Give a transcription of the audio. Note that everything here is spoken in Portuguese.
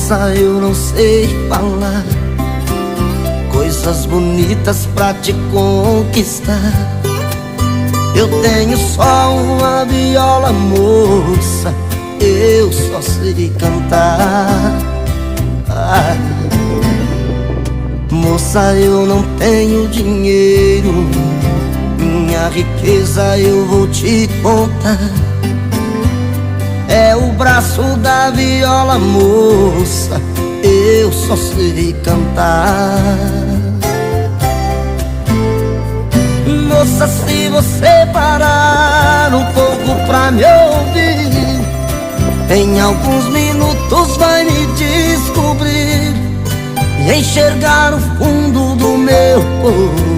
Moça, eu não sei falar coisas bonitas pra te conquistar. Eu tenho só uma viola, moça, eu só sei cantar. Moça, eu não tenho dinheiro, minha riqueza eu vou te contar. É o braço da viola, moça, eu só sei cantar. Moça, se você parar um pouco pra me ouvir, em alguns minutos vai me descobrir e enxergar o fundo do meu coração.